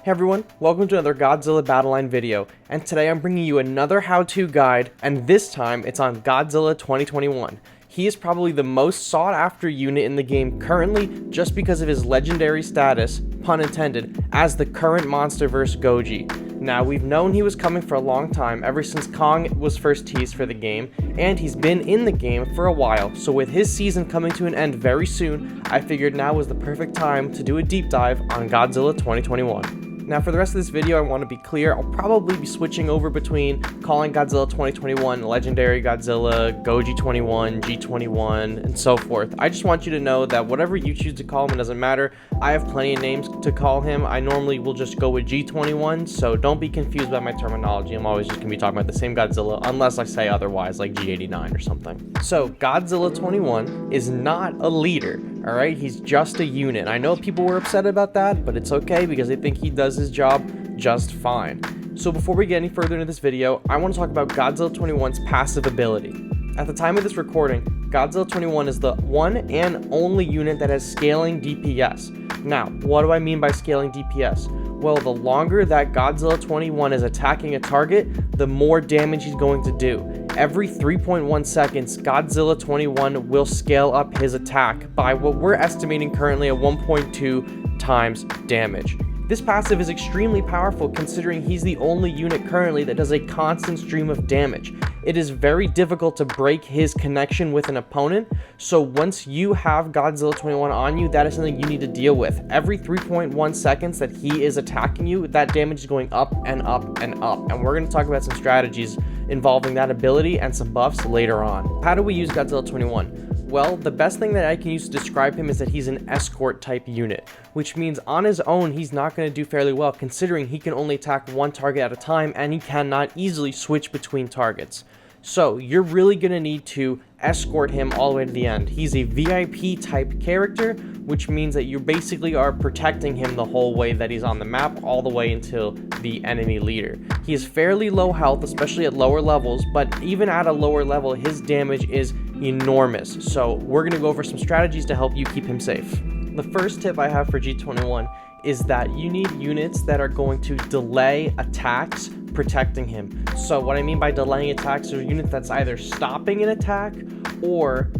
Hey everyone, welcome to another Godzilla Battle Line video, and today I'm bringing you another how-to guide, and this time it's on Godzilla 2021. He is probably the most sought after unit in the game currently just because of his legendary status, pun intended, as the current MonsterVerse Goji. Now, we've known he was coming for a long time, ever since Kong was first teased for the game, and he's been in the game for a while, so with his season coming to an end very soon, I figured now was the perfect time to do a deep dive on Godzilla 2021. Now, for the rest of this video, I want to be clear, I'll probably be switching over between calling Godzilla 2021 Legendary Godzilla, Goji 21, G21, and so forth. I just want you to know that whatever you choose to call him, it doesn't matter. I have plenty of names to call him. I normally will just go with G21, so don't be confused by my terminology. I'm always just going to be talking about the same Godzilla, unless I say otherwise, like G89 or something. So, Godzilla 21 is not a leader. Alright, he's just a unit. I know people were upset about that, but it's okay because they think he does his job just fine. So before we get any further into this video, I want to talk about Godzilla 21's passive ability. At the time of this recording, Godzilla 21 is the one and only unit that has scaling DPS. Now, what do I mean by scaling DPS? Well, the longer that Godzilla 21 is attacking a target, the more damage he's going to do. Every 3.1 seconds, Godzilla 21 will scale up his attack by what we're estimating currently at 1.2 times damage. This passive is extremely powerful considering he's the only unit currently that does a constant stream of damage. It is very difficult to break his connection with an opponent, so once you have Godzilla 21 on you, that is something you need to deal with. Every 3.1 seconds that he is attacking you, that damage is going up and up and up, and we're going to talk about some strategies involving that ability and some buffs later on. How do we use Godzilla 21? Well, the best thing that I can use to describe him is that he's an escort type unit, which means on his own he's not going to do fairly well considering he can only attack one target at a time and he cannot easily switch between targets. So you're really going to need to escort him all the way to the end. He's a VIP type character, which means that you basically are protecting him the whole way that he's on the map, all the way until the enemy leader. He is fairly low health, especially at lower levels, but even at a lower level, his damage is enormous. So we're going to go over some strategies to help you keep him safe. The first tip I have for G21 is that you need units that are going to delay attacks protecting him. So what I mean by delaying attacks are units that's either stopping an attack or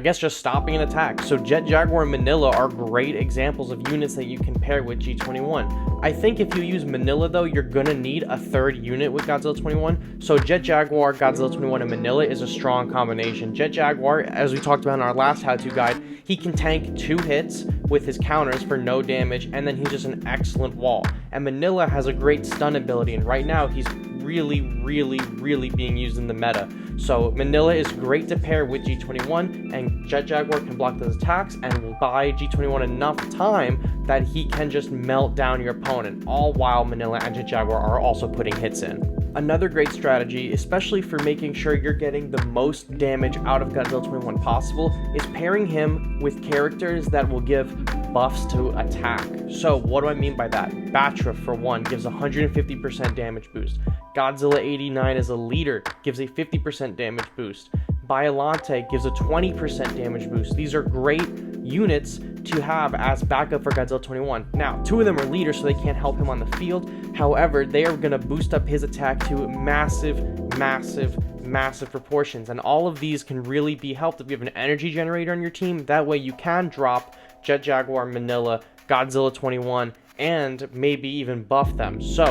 just stopping an attack. So Jet Jaguar and Manila are great examples of units that you can pair with G21. I think if you use Manila though, you're gonna need a third unit with Godzilla 21. So Jet Jaguar, Godzilla 21, and Manila is a strong combination. Jet Jaguar, as we talked about in our last how-to guide, he can tank 2 hits with his counters for no damage, and then he's just an excellent wall. And Manila has a great stun ability, and right now he's really being used in the meta. So Manila is great to pair with G21, and Jet Jaguar can block those attacks and will buy G21 enough time that he can just melt down your opponent, all while Manila and Jet Jaguar are also putting hits in. Another great strategy, especially for making sure you're getting the most damage out of Godzilla 21 possible, is pairing him with characters that will give buffs to attack. So what do I mean by that? Batra, for one, gives 150% damage boost. Godzilla 89 as a leader gives a 50% damage boost. Biollante gives a 20% damage boost. These are great units to have as backup for Godzilla 21. Now, 2 of them are leaders, so they can't help him on the field. However, they are going to boost up his attack to massive proportions, and all of these can really be helped if you have an energy generator on your team. That way you can drop Jet Jaguar, Manila, Godzilla 21, and maybe even buff them. So,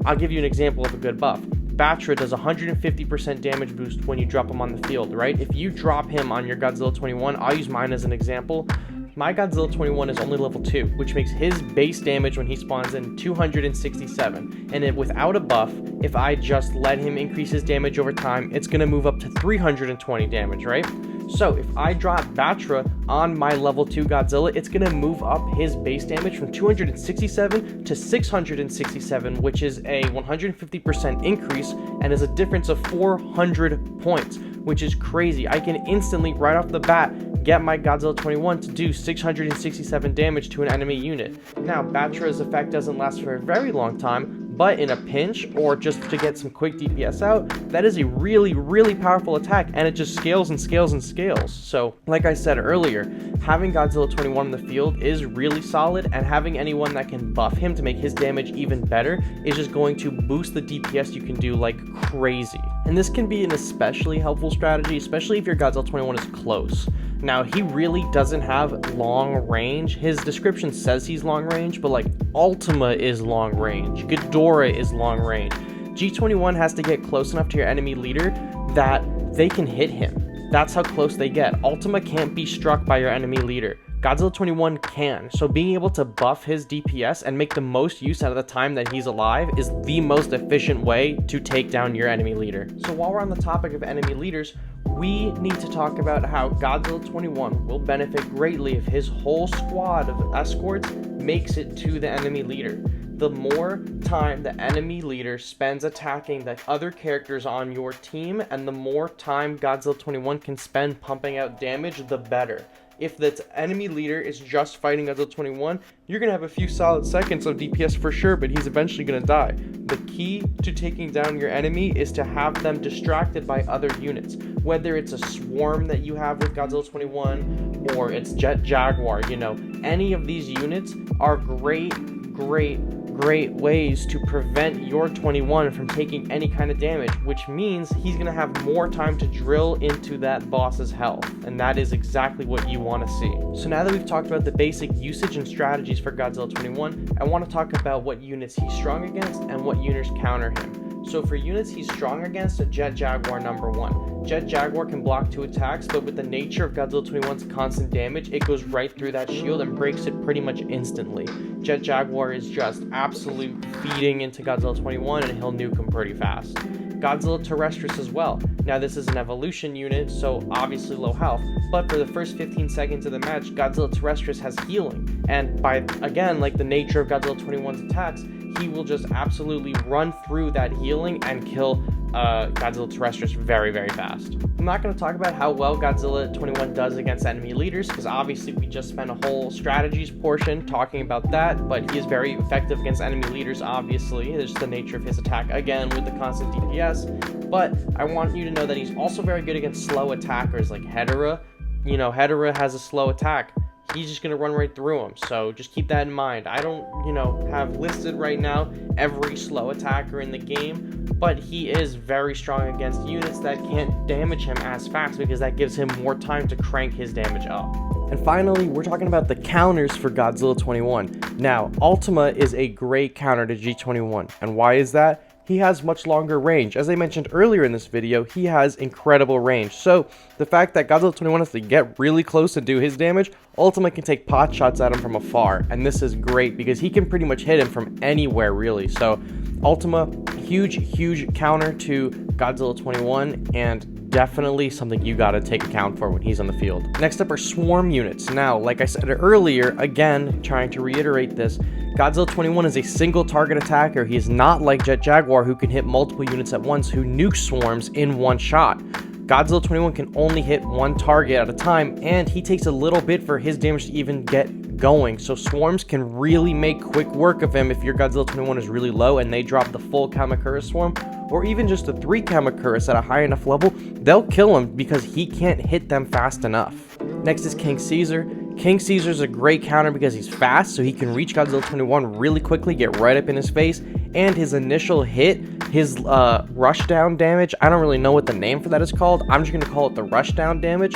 I'll give you an example of a good buff. Batra does 150% damage boost when you drop him on the field, right? If you drop him on your Godzilla 21, I'll use mine as an example. My Godzilla 21 is only level 2, which makes his base damage when he spawns in 267. And without a buff, if I just let him increase his damage over time, it's going to move up to 320 damage, right? So if I drop Batra on my level 2 Godzilla, it's going to move up his base damage from 267 to 667, which is a 150% increase and is a difference of 400 points, which is crazy. I can instantly, right off the bat, get my Godzilla 21 to do 667 damage to an enemy unit. Now, Batra's effect doesn't last for a very long time, but in a pinch or just to get some quick DPS out, that is a really, really powerful attack, and it just scales and scales and scales. So, like I said earlier, having Godzilla 21 in the field is really solid, and having anyone that can buff him to make his damage even better is just going to boost the DPS you can do like crazy. And this can be an especially helpful strategy, especially if your Godzilla 21 is close. Now, he really doesn't have long range. His description says he's long range, but like Ultima is long range, Ghidorah is long range. G21 has to get close enough to your enemy leader that they can hit him. That's how close they get. Ultima can't be struck by your enemy leader. Godzilla 21 can, so being able to buff his DPS and make the most use out of the time that he's alive is the most efficient way to take down your enemy leader. So while we're on the topic of enemy leaders, we need to talk about how Godzilla 21 will benefit greatly if his whole squad of escorts makes it to the enemy leader. The more time the enemy leader spends attacking the other characters on your team, and the more time Godzilla 21 can spend pumping out damage, the better. If the enemy leader is just fighting Godzilla 21, you're going to have a few solid seconds of DPS for sure, but he's eventually going to die. The key to taking down your enemy is to have them distracted by other units. Whether it's a swarm that you have with Godzilla 21, or it's Jet Jaguar, any of these units are great ways to prevent your 21 from taking any kind of damage, which means he's going to have more time to drill into that boss's health, and that is exactly what you want to see. So now that we've talked about the basic usage and strategies for Godzilla 21, I want to talk about what units he's strong against and what units counter him. So for units he's strong against, Jet Jaguar number 1. Jet Jaguar can block 2 attacks, but with the nature of Godzilla 21's constant damage, it goes right through that shield and breaks it pretty much instantly. Jet Jaguar is just absolute feeding into Godzilla 21, and he'll nuke him pretty fast. Godzilla Terrestris as well. Now this is an evolution unit, so obviously low health, but for the first 15 seconds of the match, Godzilla Terrestris has healing, and by, again, like the nature of Godzilla 21's attacks, he will just absolutely run through that healing and kill Godzilla Terrestris very, very fast. I'm not going to talk about how well Godzilla 21 does against enemy leaders, because obviously we just spent a whole strategies portion talking about that, but he is very effective against enemy leaders, obviously. It's just the nature of his attack, again, with the constant DPS. But I want you to know that he's also very good against slow attackers like Hedorah. Hedorah has a slow attack. He's just going to run right through him, so just keep that in mind. I don't, have listed right now every slow attacker in the game, but he is very strong against units that can't damage him as fast, because that gives him more time to crank his damage up. And finally, we're talking about the counters for Godzilla 21. Now, Ultima is a great counter to G21, and why is that? He has much longer range. As I mentioned earlier in this video, he has incredible range. So the fact that Godzilla 21 has to get really close to do his damage, Ultima can take pot shots at him from afar. And this is great because he can pretty much hit him from anywhere, really. So Ultima, huge counter to Godzilla 21, and definitely something you gotta take account for when he's on the field. Next up are swarm units. Now, like I said earlier, again, trying to reiterate this, Godzilla 21 is a single target attacker. He is not like Jet Jaguar, who can hit multiple units at once, who nuke swarms in one shot. Godzilla 21 can only hit one target at a time, and he takes a little bit for his damage to even get going. So swarms can really make quick work of him if your Godzilla 21 is really low and they drop the full Kamakura swarm, or even just a 3 Kamakuras at a high enough level, they'll kill him because he can't hit them fast enough. Next is King Caesar. King Caesar's a great counter because he's fast, so he can reach Godzilla 21 really quickly, get right up in his face, and his initial hit, his rushdown damage, I don't really know what the name for that is called, I'm just going to call it the rushdown damage.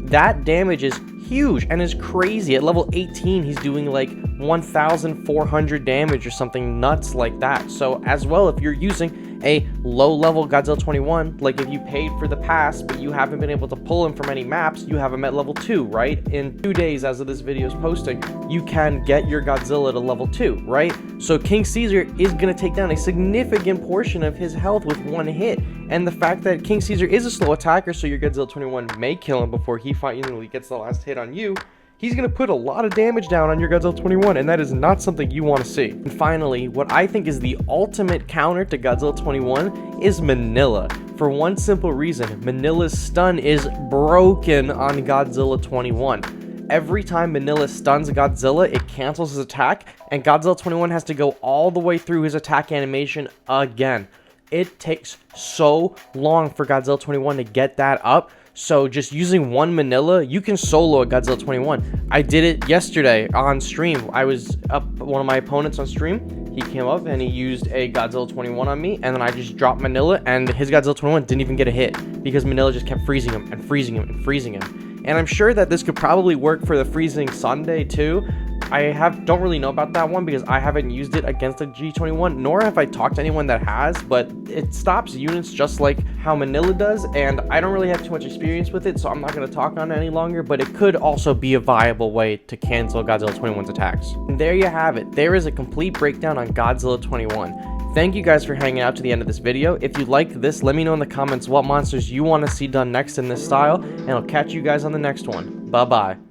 That damage is huge and is crazy. At level 18, he's doing like 1,400 damage or something nuts like that. So as well, if you're using a low-level Godzilla 21, like if you paid for the pass, but you haven't been able to pull him from any maps, you have him at level 2, right? In 2 days as of this video's posting, you can get your Godzilla to level 2, right? So King Caesar is going to take down a significant portion of his health with one hit. And the fact that King Caesar is a slow attacker, so your Godzilla 21 may kill him before he finally gets the last hit on you, he's going to put a lot of damage down on your Godzilla 21, and that is not something you want to see. And finally, what I think is the ultimate counter to Godzilla 21 is Manila. For one simple reason, Manila's stun is broken on Godzilla 21. every time Manila stuns Godzilla, it cancels his attack, and Godzilla 21 has to go all the way through his attack animation again. It takes so long for Godzilla 21 to get that up. So just using one Manila, you can solo a Godzilla 21. I did it yesterday on stream. I was up one of my opponents on stream. He came up and he used a Godzilla 21 on me, and then I just dropped Manila, and his Godzilla 21 didn't even get a hit because Manila just kept freezing him and freezing him and freezing him. And I'm sure that this could probably work for the freezing Sunday too. I don't really know about that one because I haven't used it against a G21, nor have I talked to anyone that has, but it stops units just like how Manila does, and I don't really have too much experience with it, so I'm not going to talk on it any longer, but it could also be a viable way to cancel Godzilla 21's attacks. And there you have it. There is a complete breakdown on Godzilla 21. Thank you guys for hanging out to the end of this video. If you liked this, let me know in the comments what monsters you want to see done next in this style, and I'll catch you guys on the next one. Bye-bye.